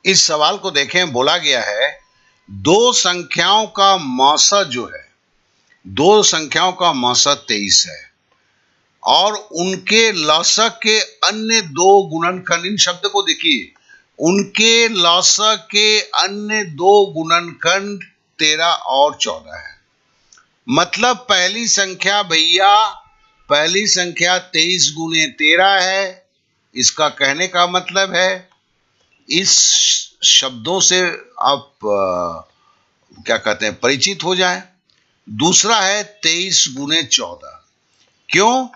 इस सवाल को देखें, बोला गया है दो संख्याओं का मौसा जो है, दो संख्याओं का मौसा 23 है और उनके लसक के अन्य दो गुणनखंड, इन शब्द को देखिए, उनके लसक के अन्य दो गुणनखंड 13 और 14 है। मतलब पहली संख्या भैया, पहली संख्या 23 गुने 13 है। इसका कहने का मतलब है, इस शब्दों से आप क्या कहते हैं, परिचित हो जाएं। दूसरा है 23 गुने 14। क्यों?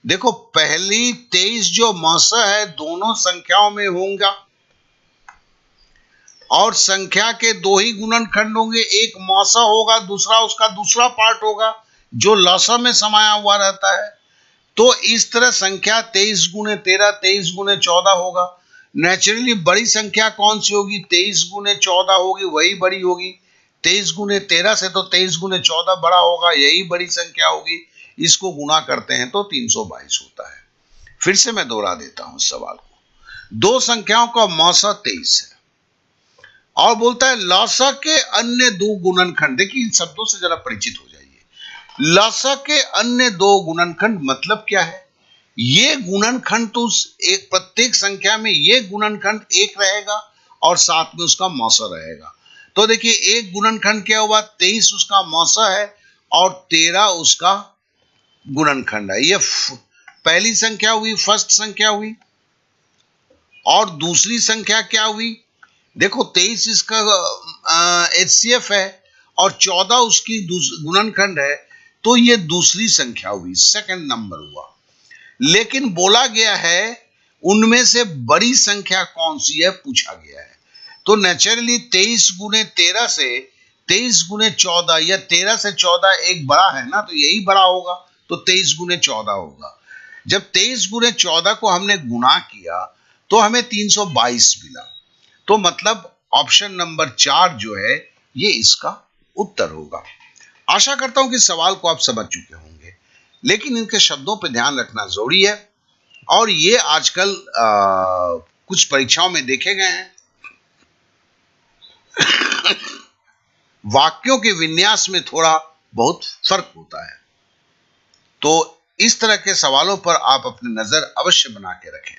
देखो, पहली 23 जो मौसा है दोनों संख्याओं में होगा और संख्या के दो ही गुणनखंड होंगे, एक मौसा होगा, दूसरा उसका दूसरा पार्ट होगा जो लसा में समाया हुआ रहता है। तो इस तरह संख्या 23 गुने 13, 23 गुने 14 होगा। नेचुरली बड़ी संख्या कौन सी होगी? 23 गुने 14 होगी, वही बड़ी होगी। 23 गुने 13 से तो 23 गुने 14 बड़ा होगा, यही बड़ी संख्या होगी। इसको गुणा करते हैं तो 322 होता है। फिर से मैं दोहरा देता हूं सवाल को। दो संख्याओं का मौसा 23 है और बोलता है लसा के अन्य दो गुणनखंड। देखिए, इन शब्दों से जरा परिचित हो जाइए। लसा के अन्य दो गुणनखंड मतलब क्या है? ये गुणनखंड तो एक प्रत्येक संख्या में ये गुणनखंड एक रहेगा और साथ में उसका मौसा रहेगा। तो देखिए, एक गुणनखंड क्या हुआ? 23 उसका मौसा है और 13 उसका गुणनखंड है। ये पहली संख्या हुई, फर्स्ट संख्या हुई। और दूसरी संख्या क्या हुई? देखो, 23 इसका HCF है और 14 उसकी गुणनखंड है, तो ये दूसरी संख्या हुई, सेकंड नंबर हुआ। लेकिन बोला गया है उनमें से बड़ी संख्या कौन सी है, पूछा गया है। तो नेचुरली 23 गुने 13 से 23 गुने 14 या 13 से 14 एक बड़ा है ना, तो यही बड़ा होगा, तो 23 गुने 14 होगा। जब 23 गुने 14 को हमने गुणा किया तो हमें 322 मिला। तो मतलब ऑप्शन नंबर 4 जो है ये इसका उत्तर होगा। आशा करता हूं कि सवाल को आप समझ चुके होंगे, लेकिन इनके शब्दों पर ध्यान रखना जरूरी है और ये आजकल कुछ परीक्षाओं में देखे गए हैं। वाक्यों के विन्यास में थोड़ा बहुत फर्क होता है, तो इस तरह के सवालों पर आप अपनी नजर अवश्य बना के रखें।